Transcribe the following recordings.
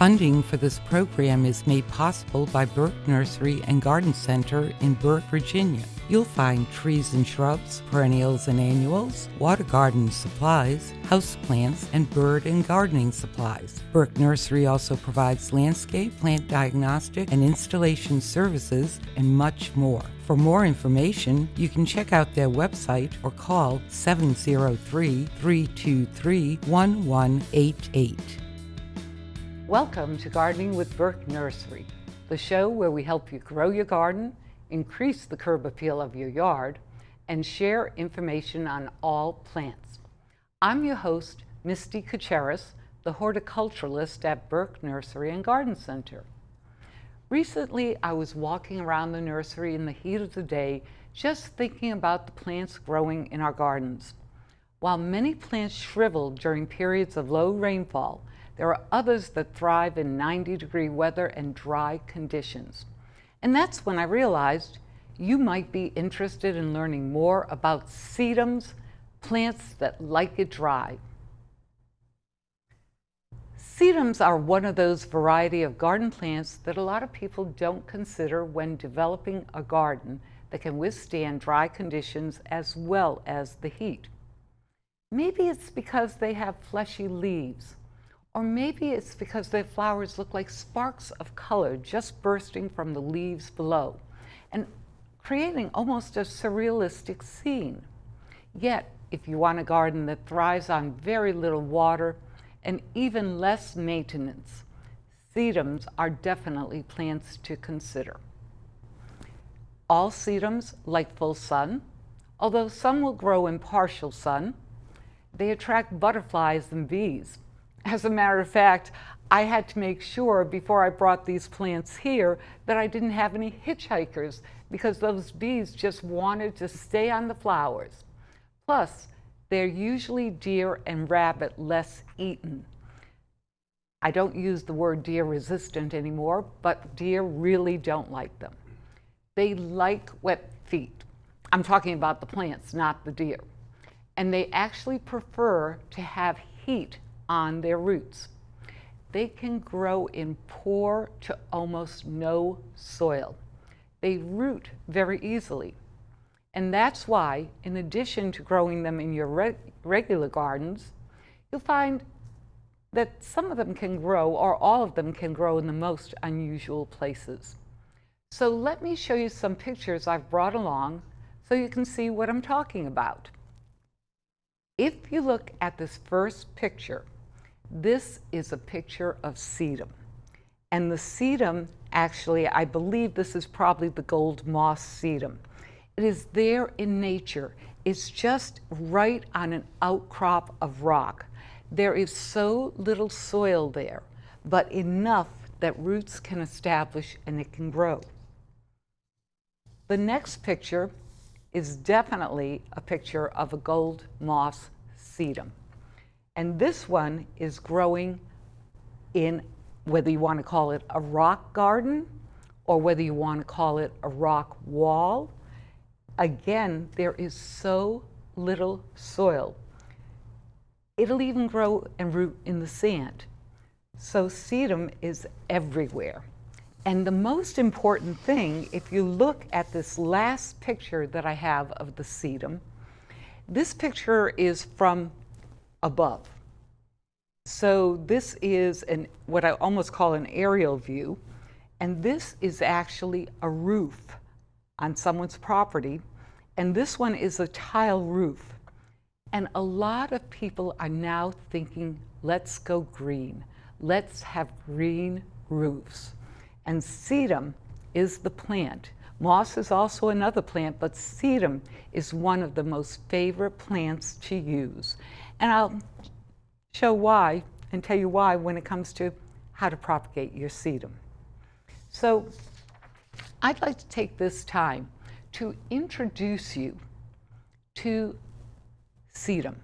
Funding for this program is made possible by Burke Nursery and Garden Center in Burke, Virginia. You'll find trees and shrubs, perennials and annuals, water garden supplies, houseplants, and bird and gardening supplies. Burke Nursery also provides landscape, plant diagnostic, and installation services, and much more. For more information, you can check out their website or call 703-323-1188. Welcome to Gardening with Burke Nursery, the show where we help you grow your garden, increase the curb appeal of your yard, and share information on all plants. I'm your host, Misty Kuceris, the horticulturalist at Burke Nursery and Garden Center. Recently, I was walking around the nursery in the heat of the day, just thinking about the plants growing in our gardens. While many plants shrivel during periods of low rainfall, there are others that thrive in 90-degree weather and dry conditions. And that's when I realized you might be interested in learning more about sedums, plants that like it dry. Sedums are one of those variety of garden plants that a lot of people don't consider when developing a garden that can withstand dry conditions as well as the heat. Maybe it's because they have fleshy leaves, or maybe it's because their flowers look like sparks of color just bursting from the leaves below and creating almost a surrealistic scene. Yet, if you want a garden that thrives on very little water and even less maintenance, sedums are definitely plants to consider. All sedums like full sun, although some will grow in partial sun. They attract butterflies and bees. As a matter of fact, I had to make sure before I brought these plants here that I didn't have any hitchhikers because those bees just wanted to stay on the flowers. Plus, they're usually deer and rabbit less eaten. I don't use the word deer resistant anymore, but deer really don't like them. They like wet feet. I'm talking about the plants, not the deer. And they actually prefer to have heat on their roots. They can grow in poor to almost no soil. They root very easily. And that's why, in addition to growing them in your regular gardens, you'll find that some of them can grow, or all of them can grow in the most unusual places. So let me show you some pictures I've brought along so you can see what I'm talking about. If you look at this first picture, this is a picture of sedum. And the sedum, actually, I believe this is probably the gold moss sedum. It is there in nature. It's just right on an outcrop of rock. There is so little soil there, but enough that roots can establish and it can grow. The next picture is definitely a picture of a gold moss sedum. And this one is growing in, whether you want to call it a rock garden or whether you want to call it a rock wall. Again, there is so little soil. It'll even grow and root in the sand. So sedum is everywhere. And the most important thing, if you look at this last picture that I have of the sedum, this picture is from above. So this is what I almost call an aerial view, and this is actually a roof on someone's property, and this one is a tile roof. And a lot of people are now thinking, let's go green. Let's have green roofs. And sedum is the plant. Moss is also another plant, but sedum is one of the most favorite plants to use. And I'll show why and tell you why when it comes to how to propagate your sedum. So I'd like to take this time to introduce you to sedum.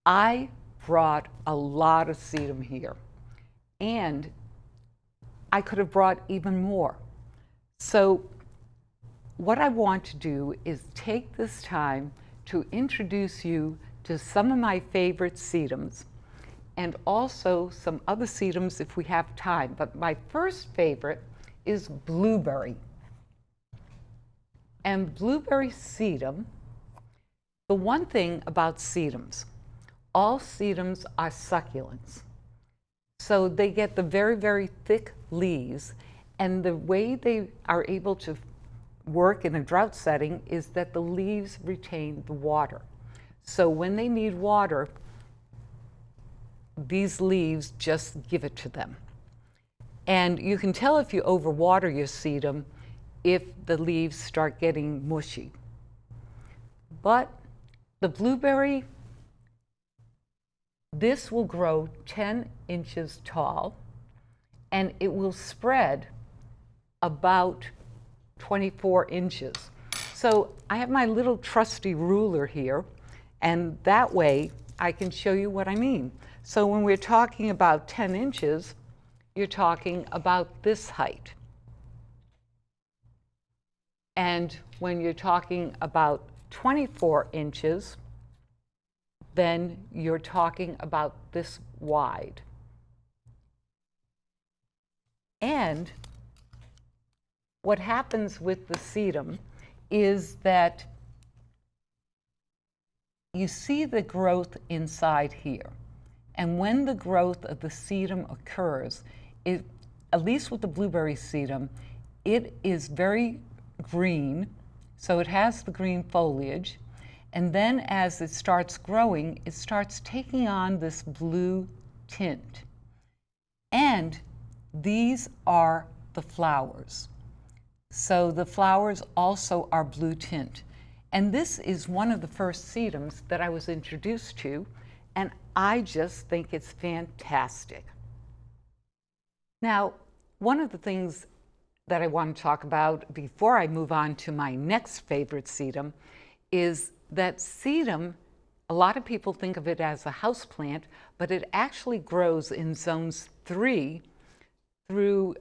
I brought a lot of sedum here, and I could have brought even more. So what I want to do is take this time to introduce you to some of my favorite sedums and also some other sedums if we have time. But my first favorite is blueberry. And blueberry sedum, the one thing about sedums, all sedums are succulents. So they get the very, very thick leaves, and the way they are able to work in a drought setting is that the leaves retain the water. So when they need water, these leaves just give it to them. And you can tell if you overwater your sedum if the leaves start getting mushy. But the blueberry, this will grow 10 inches tall, and it will spread about 24 inches. So I have my little trusty ruler here, and that way I can show you what I mean. So when we're talking about 10 inches, you're talking about this height. And when you're talking about 24 inches, then you're talking about this wide. And what happens with the sedum is that you see the growth inside here. And when the growth of the sedum occurs, at least with the blueberry sedum, it is very green, so it has the green foliage. And then as it starts growing, it starts taking on this blue tint. And these are the flowers. So the flowers also are blue tint. And this is one of the first sedums that I was introduced to, and I just think it's fantastic. Now, one of the things that I want to talk about before I move on to my next favorite sedum is that sedum, a lot of people think of it as a house plant, but it actually grows in zones 3 through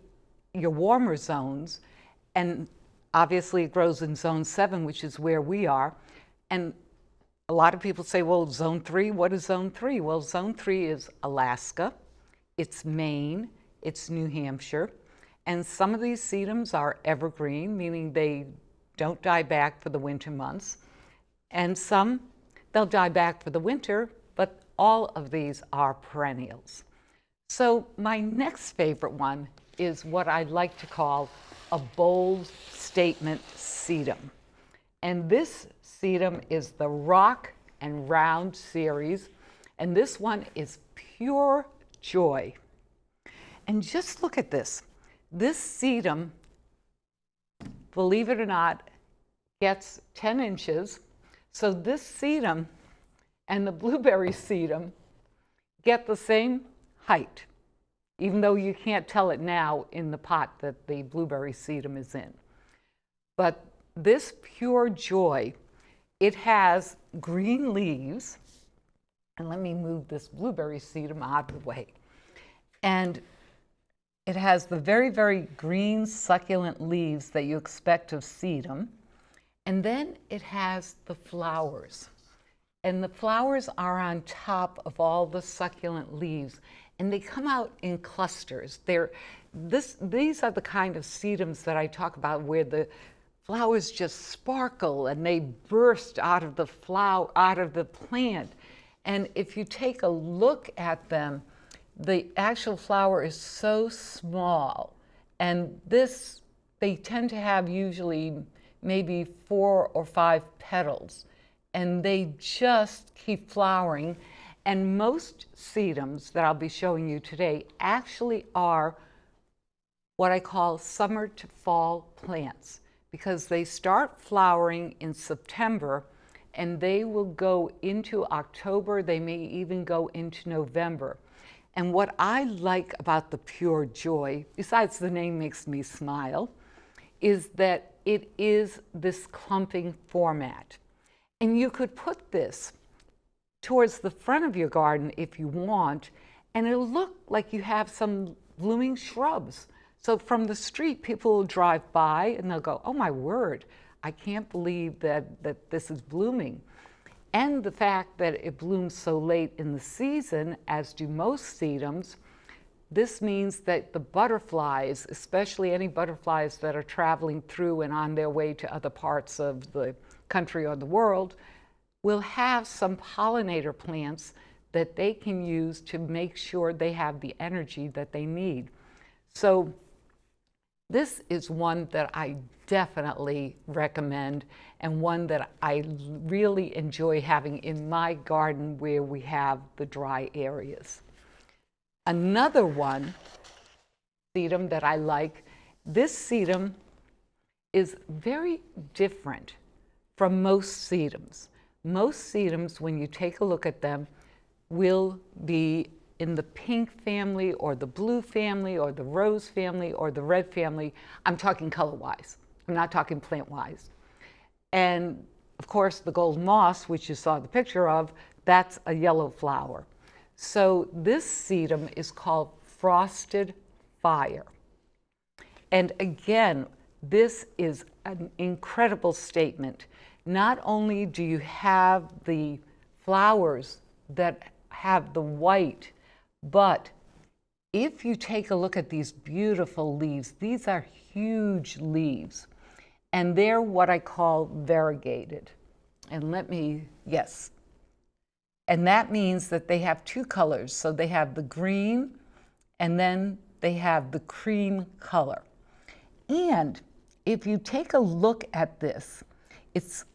your warmer zones, and obviously it grows in zone 7, which is where we are. And a lot of people say, well, zone 3, what is zone 3? Well, zone 3 is Alaska, it's Maine, it's New Hampshire, and some of these sedums are evergreen, meaning they don't die back for the winter months, and some, they'll die back for the winter, but all of these are perennials. So my next favorite one is what I like to call a bold statement sedum. And this sedum is the Rock and Round series, and this one is pure joy. And just look at this. This sedum, believe it or not, gets 10 inches. So this sedum and the blueberry sedum get the same height, even though you can't tell it now in the pot that the blueberry sedum is in. But this pure joy, it has green leaves, and let me move this blueberry sedum out of the way. And it has the very, very green succulent leaves that you expect of sedum. And then it has the flowers. And the flowers are on top of all the succulent leaves, and they come out in clusters. These are the kind of sedums that I talk about where the flowers just sparkle and they burst out of the plant. And if you take a look at them, the actual flower is so small. And they tend to have usually maybe 4 or 5 petals. And they just keep flowering. And most sedums that I'll be showing you today actually are what I call summer to fall plants, because they start flowering in September and they will go into October. They may even go into November. And what I like about the Pure Joy, besides the name makes me smile, is that it is this clumping format. And you could put this towards the front of your garden if you want, and it'll look like you have some blooming shrubs. So from the street, people will drive by and they'll go, oh my word, I can't believe that this is blooming. and the fact that it blooms so late in the season, as do most sedums, this means that the butterflies, especially any butterflies that are traveling through and on their way to other parts of the country or the world, will have some pollinator plants that they can use to make sure they have the energy that they need. So this is one that I definitely recommend, and one that I really enjoy having in my garden where we have the dry areas. Another one, sedum, that I like, this sedum is very different from most sedums. Most sedums, when you take a look at them, will be in the pink family or the blue family or the rose family or the red family. I'm talking color-wise. I'm not talking plant-wise. And of course, the gold moss, which you saw the picture of, that's a yellow flower. So this sedum is called frosted fire. And again, this is an incredible statement. Not only do you have the flowers that have the white, but if you take a look at these beautiful leaves, these are huge leaves, and they're what I call variegated. And yes. And that means that they have two colors. So they have the green, and then they have the cream color. And if you take a look at this, it's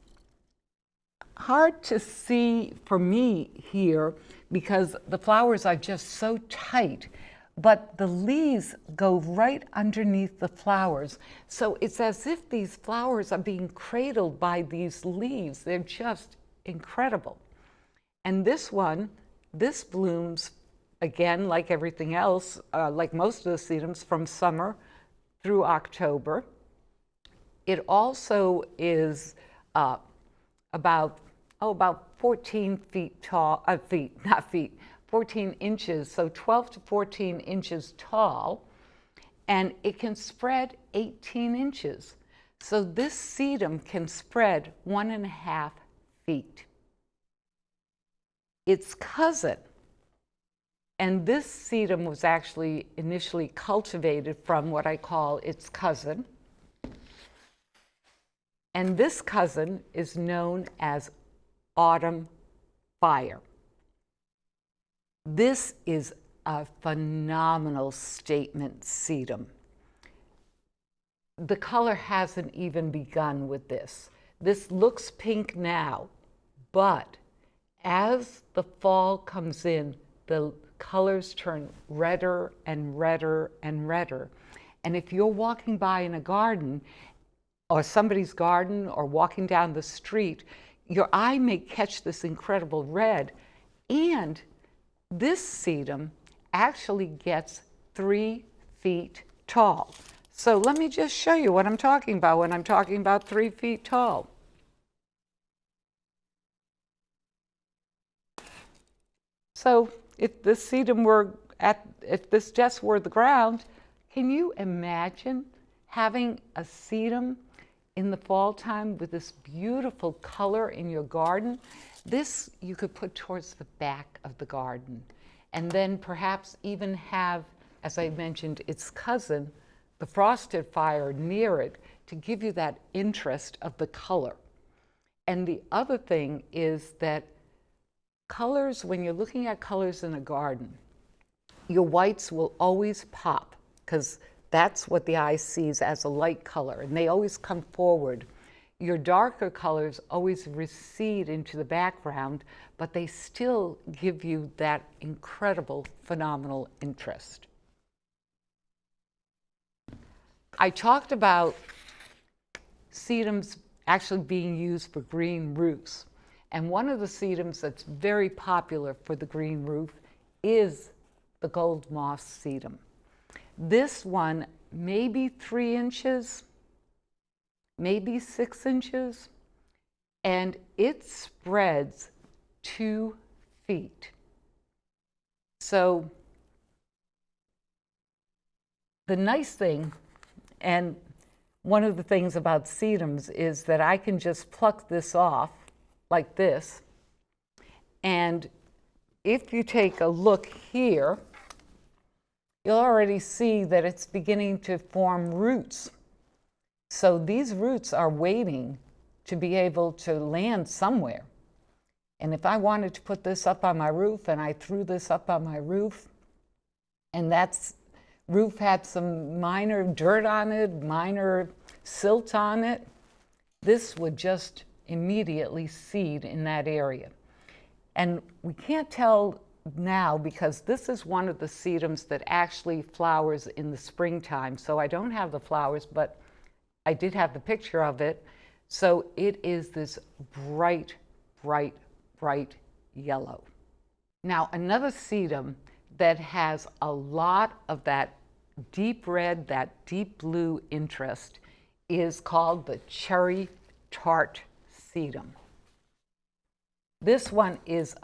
hard to see for me here because the flowers are just so tight, but the leaves go right underneath the flowers. So it's as if these flowers are being cradled by these leaves. They're just incredible. And this one, this blooms, again, like everything else, like most of the sedums, from summer through October. It also is about 14 feet tall, 14 inches, so 12 to 14 inches tall, and it can spread 18 inches. So this sedum can spread 1.5 feet. Its cousin, and this sedum was actually initially cultivated from what I call its cousin, and this cousin is known as autumn fire. This is a phenomenal statement sedum. The color hasn't even begun with this. This looks pink now, but as the fall comes in, the colors turn redder and redder and redder. And if you're walking by in a garden, or somebody's garden, or walking down the street, your eye may catch this incredible red, and this sedum actually gets 3 feet tall. So let me just show you what I'm talking about when I'm talking about 3 feet tall. So if this sedum if this just were the ground, can you imagine having a sedum in the fall time with this beautiful color in your garden? This you could put towards the back of the garden, and then perhaps even have, as I mentioned, its cousin, the frosted fire, near it to give you that interest of the color. And the other thing is that colors, when you're looking at colors in a garden, your whites will always pop because that's what the eye sees as a light color, and they always come forward. Your darker colors always recede into the background, but they still give you that incredible, phenomenal interest. I talked about sedums actually being used for green roofs. And one of the sedums that's very popular for the green roof is the gold moss sedum. This one may be 3 inches, maybe 6 inches, and it spreads 2 feet. So the nice thing, and one of the things about sedums, is that I can just pluck this off like this, And if you take a look here, you'll already see that it's beginning to form roots. So these roots are waiting to be able to land somewhere. And if I wanted to put this up on my roof and I threw this up on my roof, and that roof had some minor dirt on it, minor silt on it, this would just immediately seed in that area. And we can't tell now because this is one of the sedums that actually flowers in the springtime. So I don't have the flowers, but I did have the picture of it. So it is this bright, bright, bright yellow. Now, another sedum that has a lot of that deep red, that deep blue interest is called the cherry tart sedum. This one is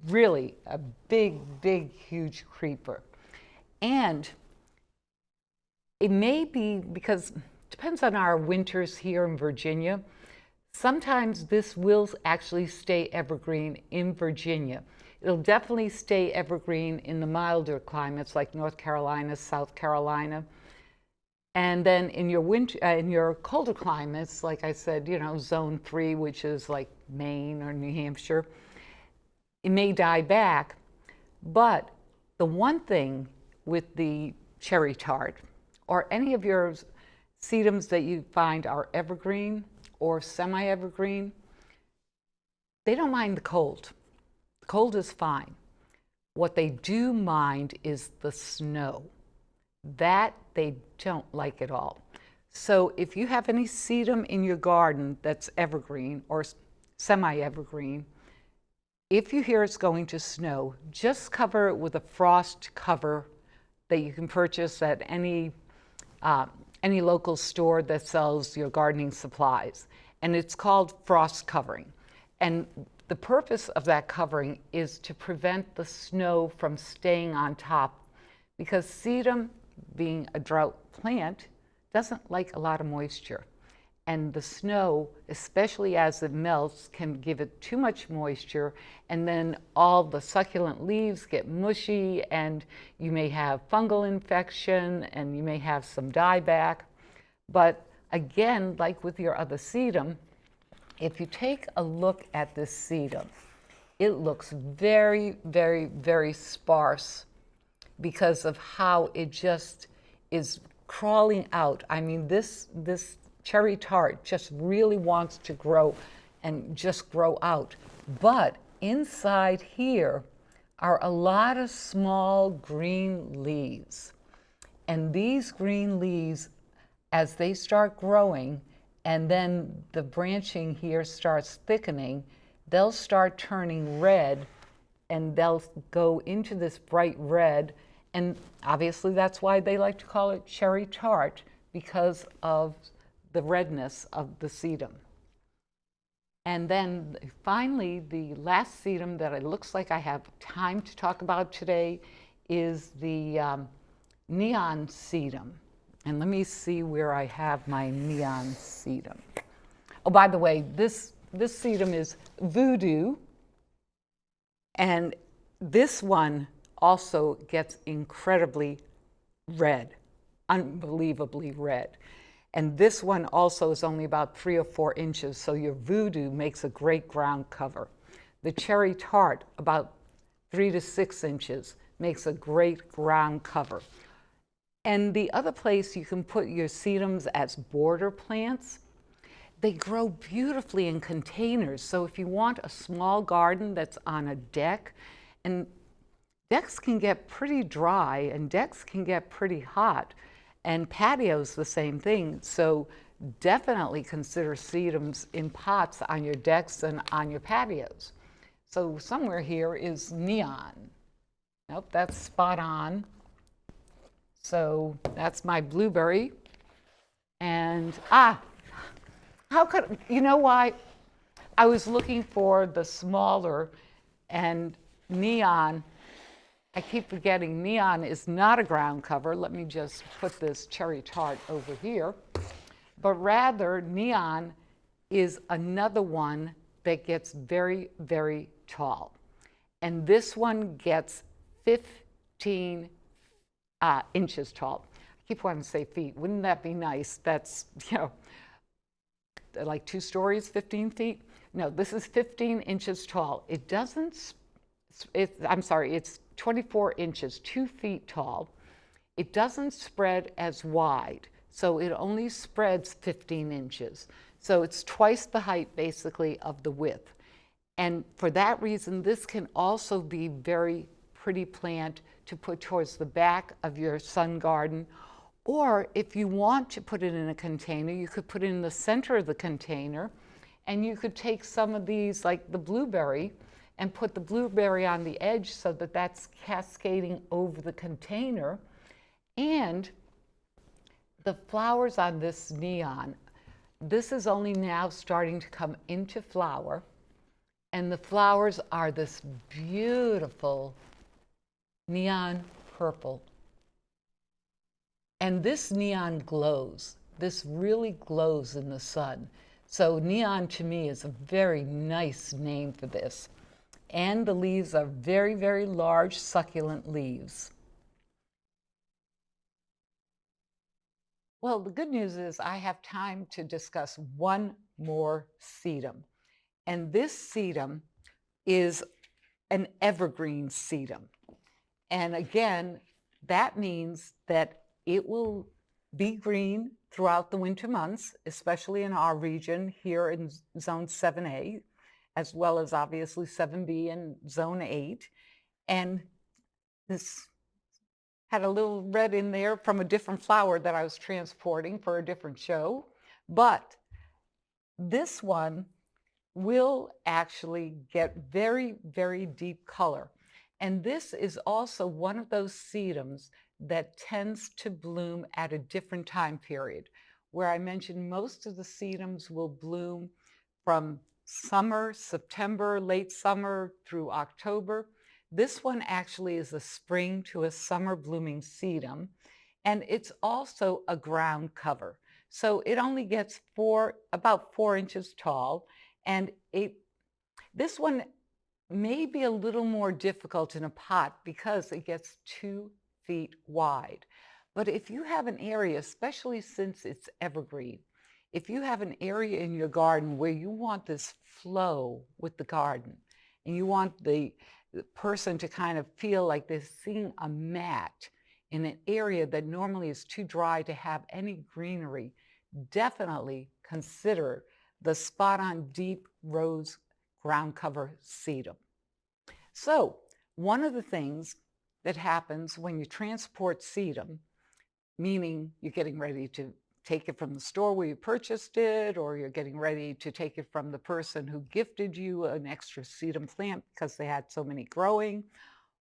really a big, big, huge creeper. And it may be, because it depends on our winters here in Virginia, sometimes this will actually stay evergreen in Virginia. It'll definitely stay evergreen in the milder climates like North Carolina, South Carolina. And then in your in your colder climates, like I said, zone 3, which is like Maine or New Hampshire, it may die back. But the one thing with the cherry tart or any of your sedums that you find are evergreen or semi-evergreen, they don't mind the cold. The cold is fine. What they do mind is the snow. That they don't like at all. So if you have any sedum in your garden that's evergreen or semi-evergreen, if you hear it's going to snow, just cover it with a frost cover that you can purchase at any local store that sells your gardening supplies. And it's called frost covering. And the purpose of that covering is to prevent the snow from staying on top, because sedum, being a drought plant, doesn't like a lot of moisture. And the snow, especially as it melts, can give it too much moisture, and then all the succulent leaves get mushy, and you may have fungal infection, and you may have some dieback. But again, like with your other sedum, if you take a look at this sedum, it looks very, very, very sparse because of how it just is crawling out. I mean, this cherry tart just really wants to grow and just grow out. But inside here are a lot of small green leaves. And these green leaves, as they start growing, and then the branching here starts thickening, they'll start turning red, and they'll go into this bright red. And obviously that's why they like to call it cherry tart, because of the redness of the sedum. And then finally, the last sedum that it looks like I have time to talk about today is the neon sedum. And let me see where I have my neon sedum. Oh, by the way, this sedum is Voodoo, and this one also gets incredibly red, unbelievably red. And this one also is only about 3 or 4 inches, so your Voodoo makes a great ground cover. The cherry tart, about 3 to 6 inches, makes a great ground cover. And the other place you can put your sedums as border plants, they grow beautifully in containers. So if you want a small garden that's on a deck, and decks can get pretty dry and decks can get pretty hot, and patios the same thing. So definitely consider sedums in pots on your decks and on your patios. So somewhere here is neon. Nope, that's spot on. So that's my blueberry. And how could, you know why? I was looking for the smaller, and neon, I keep forgetting neon is not a ground cover. Let me just put this cherry tart over here. But rather, neon is another one that gets very, very tall. And this one gets 15 inches tall. I keep wanting to say feet. Wouldn't that be nice? That's, like 2 stories, 15 feet. No, this is 15 inches tall. It doesn't, I'm sorry, it's 24 inches, 2 feet tall. It doesn't spread as wide, so it only spreads 15 inches. So it's twice the height, basically, of the width. And for that reason, this can also be very pretty plant to put towards the back of your sun garden. Or if you want to put it in a container, you could put it in the center of the container, and you could take some of these, like the blueberry, and put the blueberry on the edge so that that's cascading over the container. And the flowers on this neon, this is only now starting to come into flower, and the flowers are this beautiful neon purple. And this neon glows. This really glows in the sun. So neon to me is a very nice name for this. And the leaves are very, very large, succulent leaves. Well, the good news is I have time to discuss one more sedum. And this sedum is an evergreen sedum. And again, that means that it will be green throughout the winter months, especially in our region here in zone 7A, as well as obviously 7B and zone 8. And this had a little red in there from a different flower that I was transporting for a different show. But this one will actually get very, very deep color. And this is also one of those sedums that tends to bloom at a different time period, where I mentioned most of the sedums will bloom from summer, September, late summer through October. This one actually is a spring to a summer blooming sedum, and it's also a ground cover. So it only gets about 4 inches tall, and this one may be a little more difficult in a pot because it gets 2 feet wide. But if you have an area, especially since it's evergreen, if you have an area in your garden where you want this flow with the garden, and you want the person to kind of feel like they're seeing a mat in an area that normally is too dry to have any greenery, definitely consider the Spot On Deep Rose ground cover sedum. So one of the things that happens when you transport sedum, meaning you're getting ready to take it from the store where you purchased it, or you're getting ready to take it from the person who gifted you an extra sedum plant because they had so many growing,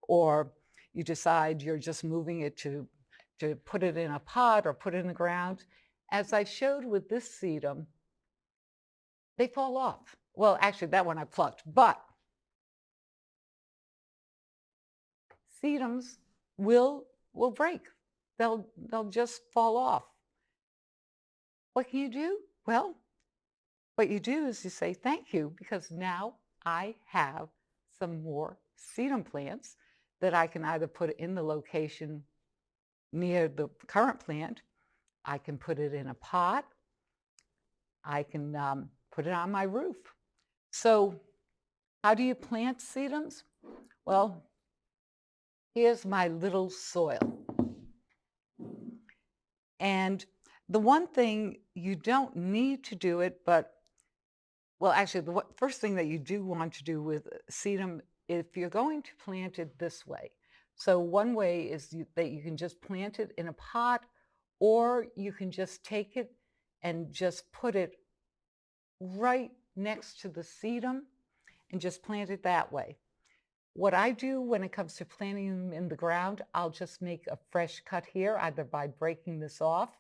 or you decide you're just moving it to put it in a pot or put it in the ground. As I showed with this sedum, they fall off. Well, actually, that one I plucked, but sedums will break. They'll just fall off. What can you do? Well, what you do is you say, thank you, because now I have some more sedum plants that I can either put in the location near the current plant. I can put it in a pot. I can put it on my roof. So how do you plant sedums? Well, here's my little soil. And the one thing, you don't need to do it, but, well, actually, the first thing that you do want to do with sedum, if you're going to plant it this way. So one way is that you can just plant it in a pot, or you can just take it and just put it right next to the sedum and just plant it that way. What I do when it comes to planting them in the ground, I'll just make a fresh cut here, either by breaking this off.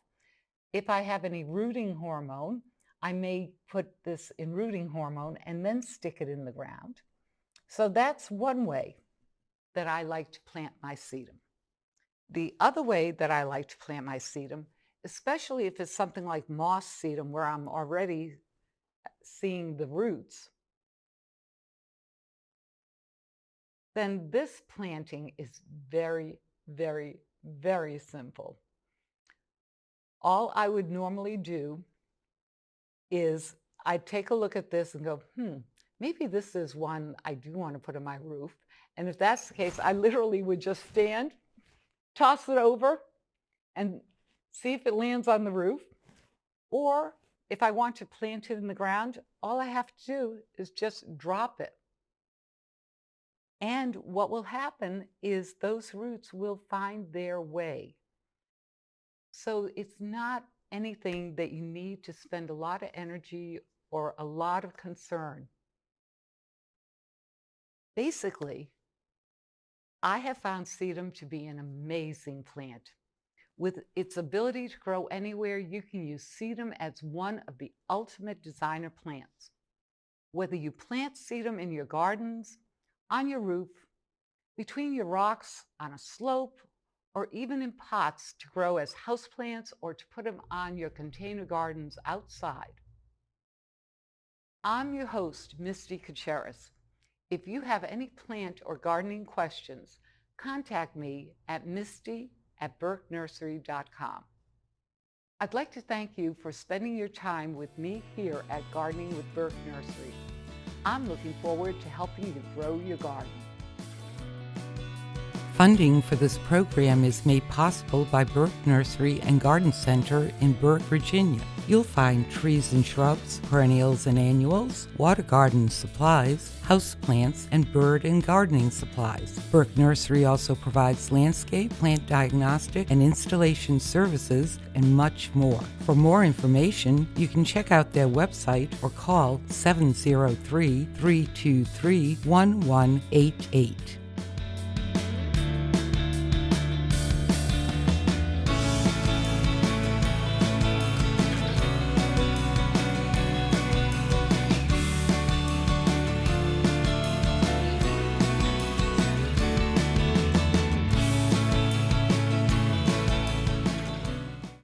If I have any rooting hormone, I may put this in rooting hormone and then stick it in the ground. So that's one way that I like to plant my sedum. The other way that I like to plant my sedum, especially if it's something like moss sedum where I'm already seeing the roots, then this planting is very, very, very simple. All I would normally do is I'd take a look at this and go, maybe this is one I do want to put on my roof. And if that's the case, I literally would just stand, toss it over, and see if it lands on the roof. Or if I want to plant it in the ground, all I have to do is just drop it. And what will happen is those roots will find their way. So it's not anything that you need to spend a lot of energy or a lot of concern. Basically, I have found sedum to be an amazing plant. With its ability to grow anywhere, you can use sedum as one of the ultimate designer plants. Whether you plant sedum in your gardens, on your roof, between your rocks, on a slope, or even in pots to grow as houseplants or to put them on your container gardens outside. I'm your host, Misty Kuceris. If you have any plant or gardening questions, contact me at misty@burkenursery.com. I'd like to thank you for spending your time with me here at Gardening with Burke Nursery. I'm looking forward to helping you grow your garden. Funding for this program is made possible by Burke Nursery and Garden Center in Burke, Virginia. You'll find trees and shrubs, perennials and annuals, water garden supplies, houseplants, and bird and gardening supplies. Burke Nursery also provides landscape, plant diagnostic, and installation services, and much more. For more information, you can check out their website or call 703-323-1188.